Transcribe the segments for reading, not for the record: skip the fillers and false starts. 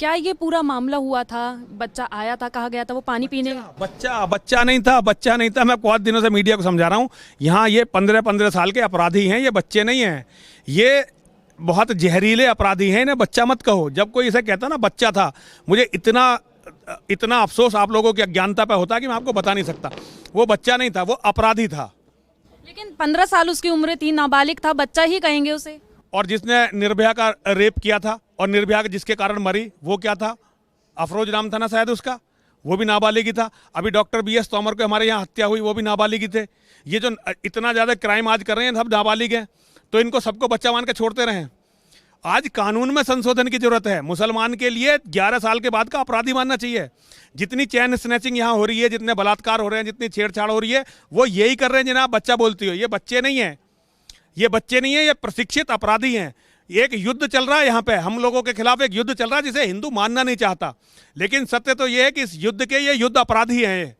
क्या ये पूरा मामला हुआ था? बच्चा आया था, कहा गया था वो पानी पीने। बच्चा नहीं था। मैं बहुत दिनों से मीडिया को समझा रहा हूँ, यहाँ ये 15-15 साल के अपराधी हैं, ये बच्चे नहीं हैं। ये बहुत जहरीले अपराधी हैं, इन्हें बच्चा मत कहो। जब कोई इसे कहता ना बच्चा था, मुझे इतना अफसोस आप लोगों की अज्ञानता पे होता है कि मैं आपको बता नहीं सकता। वो बच्चा नहीं था, वो अपराधी था। लेकिन 15 साल उसकी उम्र थी, नाबालिग था, बच्चा ही कहेंगे उसे। और जिसने निर्भया का रेप किया था और निर्भया जिसके कारण मरी, वो क्या था? अफरोज नाम था ना शायद उसका, वो भी नाबालिग ही था। अभी डॉक्टर BS तोमर को हमारे यहाँ हत्या हुई, वो भी नाबालिग ही थे। ये जो इतना ज़्यादा क्राइम आज कर रहे हैं, सब नाबालिग हैं, तो इनको सबको बच्चा मान के छोड़ते रहें। आज कानून में संशोधन की जरूरत है। मुसलमान के लिए 11 साल के बाद का अपराधी मानना चाहिए। जितनी चैन स्नैचिंग यहाँ हो रही है, जितने बलात्कार हो रहे हैं, जितनी छेड़छाड़ हो रही है, वो यही कर रहे हैं जिन्हें आप बच्चा बोलती हो। ये बच्चे नहीं हैं, ये प्रशिक्षित अपराधी हैं। एक युद्ध चल रहा है यहाँ पे, हम लोगों के खिलाफ एक युद्ध चल रहा है जिसे हिंदू मानना नहीं चाहता। लेकिन सत्य तो ये है कि इस युद्ध के ये युद्ध अपराधी हैं ये।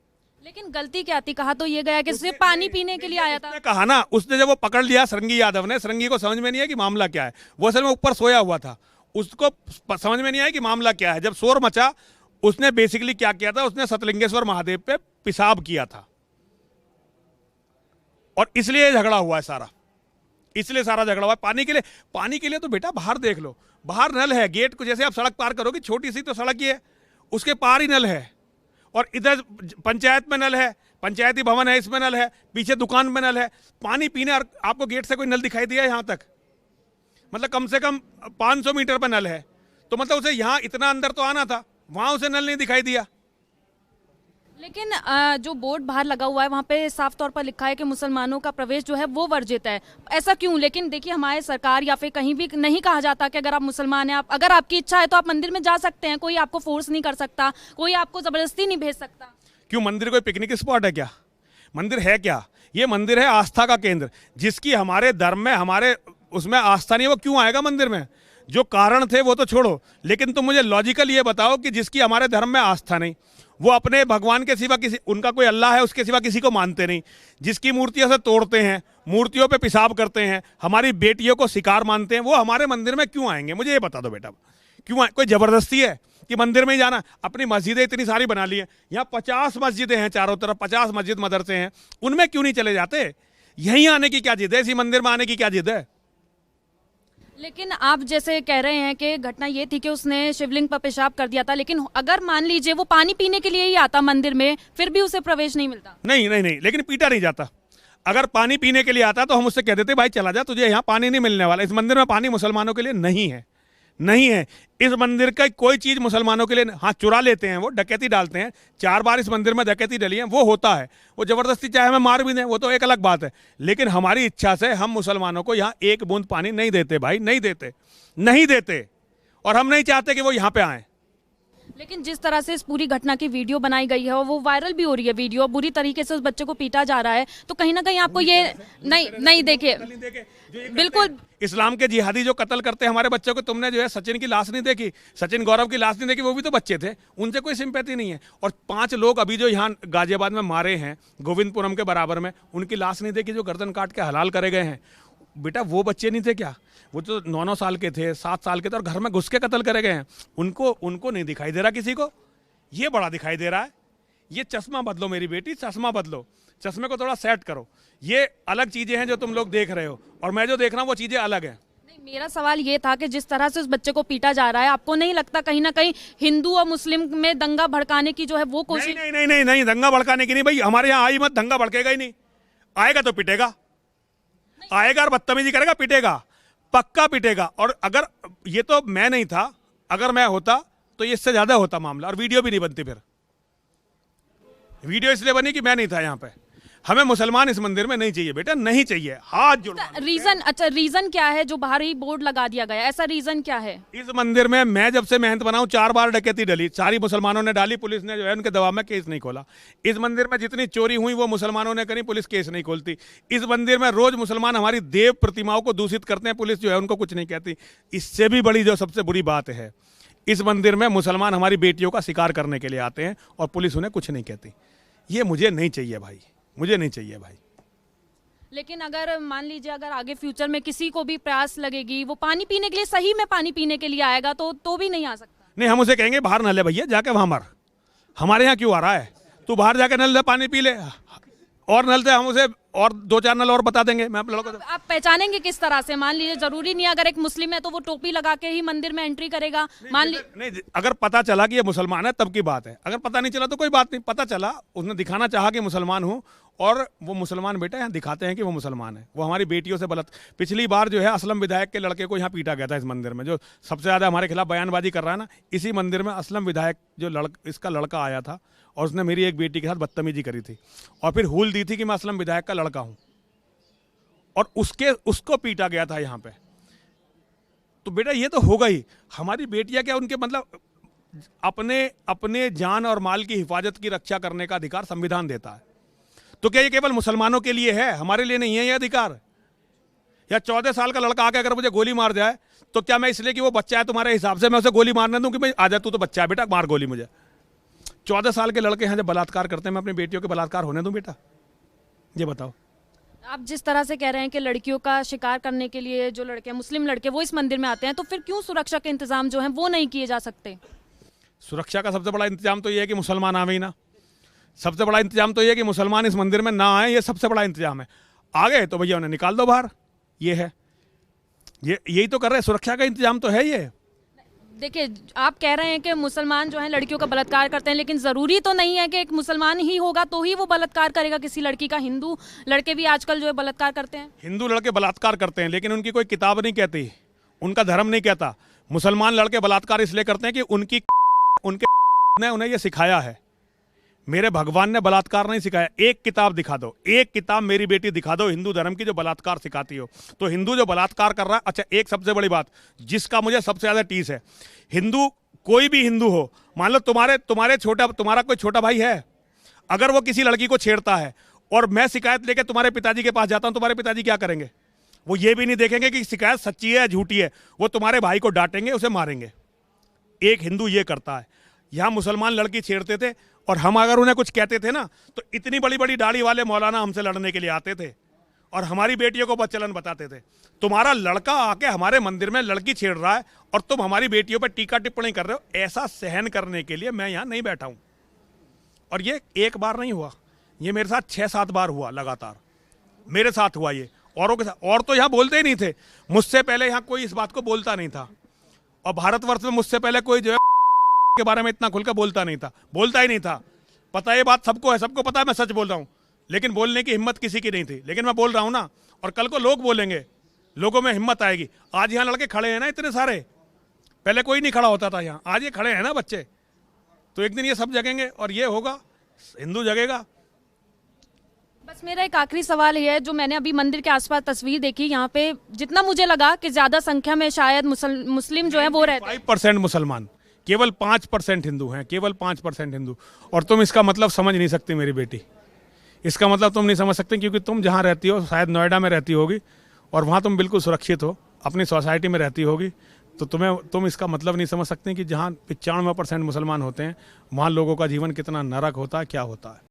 लेकिन गलती क्या थी? कहा तो ये गया कि सिर्फ पानी पीने के लिए आया था। उसने कहा ना, उसने जब वो पकड़ लिया सरंगी यादव ने, सरंगी को समझ में नहीं है कि मामला क्या है। वो असल में ऊपर सोया हुआ था, उसको समझ में नहीं आया कि मामला क्या है। जब शोर मचा, उसने बेसिकली क्या किया था, उसने सतलिंगेश्वर महादेव पे पेशाब किया था, और इसलिए झगड़ा हुआ है सारा। इसलिए सारा झगड़ा हुआ है पानी के लिए तो बेटा बाहर देख लो, बाहर नल है, गेट को जैसे आप सड़क पार करोगे, छोटी सी तो सड़क ही है, उसके पार ही नल है। और इधर पंचायत में नल है, पंचायती भवन है, इसमें नल है, पीछे दुकान में नल है। पानी पीने और आपको गेट से कोई नल दिखाई दिया यहाँ तक? मतलब कम से कम 500 मीटर पर नल है, तो मतलब उसे यहाँ इतना अंदर तो आना था, वहां उसे नल नहीं दिखाई दिया। लेकिन जो बोर्ड बाहर लगा हुआ है वहाँ पे साफ तौर पर लिखा है कि मुसलमानों का प्रवेश जो है वो वर्जित है। ऐसा क्यों? लेकिन देखिए, हमारे सरकार या फिर कहीं भी नहीं कहा जाता कि अगर आप मुसलमान हैं, अगर आपकी इच्छा है तो आप मंदिर में जा सकते हैं, कोई आपको फोर्स नहीं कर सकता, कोई आपको जबरदस्ती नहीं भेज सकता। क्यों? मंदिर कोई पिकनिक स्पॉट है क्या? मंदिर है क्या? ये मंदिर है आस्था का केंद्र। जिसकी हमारे धर्म में, हमारे उसमें आस्था नहीं है, वो क्यों आएगा मंदिर में? जो कारण थे वो तो छोड़ो, लेकिन तुम मुझे लॉजिकल ये बताओ कि जिसकी हमारे धर्म में आस्था नहीं, वो अपने भगवान के सिवा किसी, उनका कोई अल्लाह है उसके सिवा किसी को मानते नहीं, जिसकी मूर्तियों से तोड़ते हैं, मूर्तियों पे पेशाब करते हैं, हमारी बेटियों को शिकार मानते हैं, वो हमारे मंदिर में क्यों आएंगे? मुझे ये बता दो बेटा, क्यों आए? कोई जबरदस्ती है कि मंदिर में ही जाना? अपनी मस्जिदें इतनी सारी बना ली हैं, यहाँ 50 मस्जिदें हैं चारों तरफ, 50 मस्जिद मदरसे हैं, उनमें क्यों नहीं चले जाते? यहीं आने की क्या जिद है? इसी मंदिर में आने की क्या जिद है? लेकिन आप जैसे कह रहे हैं कि घटना ये थी कि उसने शिवलिंग पर पेशाब कर दिया था, लेकिन अगर मान लीजिए वो पानी पीने के लिए ही आता मंदिर में, फिर भी उसे प्रवेश नहीं मिलता? नहीं, लेकिन पीटा नहीं जाता। अगर पानी पीने के लिए आता तो हम उससे कह देते भाई चला जा, तुझे यहाँ पानी नहीं मिलने वाला। इस मंदिर में पानी मुसलमानों के लिए नहीं है। इस मंदिर का कोई चीज मुसलमानों के लिए, हाँ चुरा लेते हैं, वो डकैती डालते हैं, 4 बार इस मंदिर में डकैती डली है, वो होता है। वो जबरदस्ती चाहे हमें मार भी दें, वो तो एक अलग बात है। लेकिन हमारी इच्छा से हम मुसलमानों को यहाँ एक बूंद पानी नहीं देते भाई, नहीं देते। और हम नहीं चाहते कि वो यहाँ पे आए। लेकिन जिस तरह से इस पूरी घटना की वीडियो बनाई गई है और वो वायरल भी हो रही है वीडियो, बुरी तरीके से उस बच्चे को पीटा जा रहा है, तो कहीं ना कहीं आपको ये नहीं देखे बिल्कुल। इस्लाम के जिहादी जो कत्ल करते हैं हमारे बच्चों को, तुमने जो है सचिन की लाश नहीं देखी, सचिन गौरव की लाश नहीं देखी, वो भी तो बच्चे थे, उनसे कोई सिंपैथी नहीं है। और 5 लोग अभी जो यहाँ गाजियाबाद में मारे हैं, गोविंदपुरम के बराबर में, उनकी लाश नहीं देखी, जो गर्दन काट के हलाल करे गए हैं। बेटा वो बच्चे नहीं थे क्या? वो तो 9-9 साल के थे, 7 साल के थे, और घर में घुस के कत्ल करे गए हैं। उनको नहीं दिखाई दे रहा किसी को? ये बड़ा दिखाई दे रहा है। ये चश्मा बदलो मेरी बेटी, चश्मा बदलो, चश्मे को थोड़ा सेट करो। ये अलग चीजें हैं जो तुम लोग देख रहे हो, और मैं जो देख रहा हूँ वो चीजें अलग हैं। नहीं, मेरा सवाल ये था कि जिस तरह से उस बच्चे को पीटा जा रहा है, आपको नहीं लगता कहीं ना कहीं हिंदू और मुस्लिम में दंगा भड़काने की जो है वो कोशिश? नहीं, दंगा भड़काने की नहीं भाई, हमारे यहाँ आई मत, दंगा भड़केगा ही नहीं। आएगा तो पिटेगा, आएगा और बदतमीजी करेगा, पिटेगा, पक्का पिटेगा। और अगर ये तो मैं नहीं था, अगर मैं होता तो ये इससे ज्यादा होता मामला, और वीडियो भी नहीं बनती। फिर वीडियो इसलिए बनी कि मैं नहीं था यहाँ पे। हमें मुसलमान इस मंदिर में नहीं चाहिए बेटा, नहीं चाहिए। हाथ जोड़ो। रीजन क्या है जो बाहर ही बोर्ड लगा दिया गया? ऐसा रीजन क्या है? इस मंदिर में मैं जब से महंत बनाऊं 4 बार डकैती डली, सारी मुसलमानों ने डाली, पुलिस ने जो है उनके दबाव में केस नहीं खोला। इस मंदिर में जितनी चोरी हुई वो मुसलमानों ने करी, पुलिस केस नहीं खोलती। इस मंदिर में रोज मुसलमान हमारी देव प्रतिमाओं को दूषित करते हैं, पुलिस जो है उनको कुछ नहीं कहती। इससे भी बड़ी जो सबसे बुरी बात है, इस मंदिर में मुसलमान हमारी बेटियों का शिकार करने के लिए आते हैं और पुलिस उन्हें कुछ नहीं कहती। ये मुझे नहीं चाहिए भाई, मुझे नहीं चाहिए भाई। लेकिन अगर मान लीजिए अगर आगे फ्यूचर में किसी को भी प्यास लगेगी, वो पानी पीने के लिए, सही में पानी पीने के लिए आएगा, तो भी नहीं आ सकता? नहीं, हम उसे कहेंगे बाहर नल है भैया, जाके वहां मर, हमारे यहाँ क्यों आ रहा है, तू बाहर जाके नल से पानी पी ले, और नल से हम उसे और 2-4 नल और बता देंगे। मैं आप लड़का आप पहचानेंगे किस तरह से? मान लीजिए जरूरी नहीं है, अगर एक मुस्लिम है तो वो टोपी लगा के ही मंदिर में एंट्री करेगा, मान लीजिए। नहीं, अगर पता चला कि ये मुसलमान है तब की बात है, अगर पता नहीं चला तो कोई बात नहीं, पता चला उसने दिखाना चाहा कि मुसलमान हूँ, और वो मुसलमान बेटा यहाँ दिखाते हैं कि वो मुसलमान है। वो हमारी बेटियों से पिछली बार जो है असलम विधायक के लड़के को यहाँ पीटा गया था इस मंदिर में, जो सबसे ज़्यादा हमारे खिलाफ बयानबाजी कर रहा है ना, इसी मंदिर में असलम विधायक जो इसका लड़का आया था और उसने मेरी एक बेटी के साथ बदतमीजी करी थी और फिर हूल दी थी कि मैं असलम विधायक का लड़का हूँ, और उसको पीटा गया था यहाँ पे। तो बेटा ये तो होगा ही, हमारी बेटियां क्या, उनके मतलब अपने जान और माल की हिफाजत की रक्षा करने का अधिकार संविधान देता है। तो क्या ये केवल मुसलमानों के लिए है, हमारे लिए नहीं है ये अधिकार? या 14 साल का लड़का आके अगर मुझे गोली मार जाए तो क्या मैं इसलिए कि वो बच्चा है तुम्हारे हिसाब से मैं उसे गोली मारने दूं कि भाई आ जा तू तो बच्चा है बेटा मार गोली मुझे? 14 साल के लड़के यहाँ जब बलात्कार करते हैं, मैं अपनी बेटियों के बलात्कार होने दूं बेटा? ये बताओ। आप जिस तरह से कह रहे हैं कि लड़कियों का शिकार करने के लिए जो लड़के मुस्लिम लड़के वो इस मंदिर में आते हैं, तो फिर क्यों सुरक्षा के इंतजाम जो हैं वो नहीं किए जा सकते? सुरक्षा का सबसे बड़ा इंतजाम तो ये है कि मुसलमान आवे ही ना, सबसे बड़ा इंतजाम तो ये है कि मुसलमान इस मंदिर में ना आए, ये सबसे बड़ा इंतजाम है। आ गए तो भैया उन्हें निकाल दो बाहर, ये है, यही तो कर रहे हैं, सुरक्षा का इंतजाम तो है ये। देखिए, आप कह रहे हैं कि मुसलमान जो हैं लड़कियों का बलात्कार करते हैं, लेकिन ज़रूरी तो नहीं है कि एक मुसलमान ही होगा तो ही वो बलात्कार करेगा किसी लड़की का। हिंदू लड़के भी आजकल जो है बलात्कार करते हैं। हिंदू लड़के बलात्कार करते हैं, लेकिन उनकी कोई किताब नहीं कहती, उनका धर्म नहीं कहता। मुसलमान लड़के बलात्कार इसलिए करते हैं कि उनके ने उन्हें यह सिखाया है। मेरे भगवान ने बलात्कार नहीं सिखाया। एक किताब दिखा दो, एक किताब मेरी बेटी दिखा दो हिंदू धर्म की जो बलात्कार सिखाती हो। तो हिंदू जो बलात्कार कर रहा है, अच्छा एक सबसे बड़ी बात जिसका मुझे सबसे ज्यादा टीस है, हिंदू कोई भी हिंदू हो, मान लो तुम्हारा कोई छोटा भाई है, अगर वो किसी लड़की को छेड़ता है और मैं शिकायत लेके तुम्हारे पिताजी के पास जाता हूं, तुम्हारे पिताजी क्या करेंगे? वो ये भी नहीं देखेंगे कि शिकायत सच्ची है या झूठी है, वो तुम्हारे भाई को डांटेंगे, उसे मारेंगे। एक हिंदू ये करता है। यहां मुसलमान लड़की छेड़ते थे और हम अगर उन्हें कुछ कहते थे ना तो इतनी बड़ी बड़ी दाढ़ी वाले मौलाना हमसे लड़ने के लिए आते थे और हमारी बेटियों को बदचलन बताते थे। तुम्हारा लड़का आके हमारे मंदिर में लड़की छेड़ रहा है और तुम हमारी बेटियों पर टीका टिप्पणी कर रहे हो, ऐसा सहन करने के लिए मैं यहां नहीं बैठा हूं। और ये एक बार नहीं हुआ, ये मेरे साथ 6-7 बार हुआ लगातार, मेरे साथ हुआ ये, औरों के साथ। और तो यहां बोलते ही नहीं थे, मुझसे पहले यहां कोई इस बात को बोलता नहीं था, और भारतवर्ष में मुझसे पहले कोई जो है के बारे में इतना खुलकर बोलता ही नहीं था। पता ये बात सबको है, सबको पता है मैं सच बोल रहा हूं, लेकिन बोलने की हिम्मत किसी की नहीं थी। लेकिन मैं बोल रहा हूं ना, और कल को लोग बोलेंगे, लोगों में हिम्मत आएगी। आज यहां लड़के खड़े हैं ना इतने सारे, पहले कोई नहीं खड़ा होता था यहां, आज ये खड़े हैं ना बच्चे, तो एक दिन ये सब जगेंगे और ये होगा, हिंदू जगेगा। बस मेरा एक आखिरी सवाल ये है, जो मैंने अभी मंदिर के आसपास तस्वीर देखी, यहाँ पे जितना मुझे लगा कि ज्यादा संख्या में शायद मुस्लिम जो है वो रहते हैं। 5% मुसलमान, केवल 5% हिंदू हैं, केवल 5% हिंदू। और तुम इसका मतलब समझ नहीं सकती मेरी बेटी, इसका मतलब तुम नहीं समझ सकते, क्योंकि तुम जहाँ रहती हो, शायद नोएडा में रहती होगी, और वहाँ तुम बिल्कुल सुरक्षित हो, अपनी सोसाइटी में रहती होगी, तो तुम इसका मतलब नहीं समझ सकते कि जहाँ 95% मुसलमान होते हैं वहाँ लोगों का जीवन कितना नरक होता है, क्या होता है।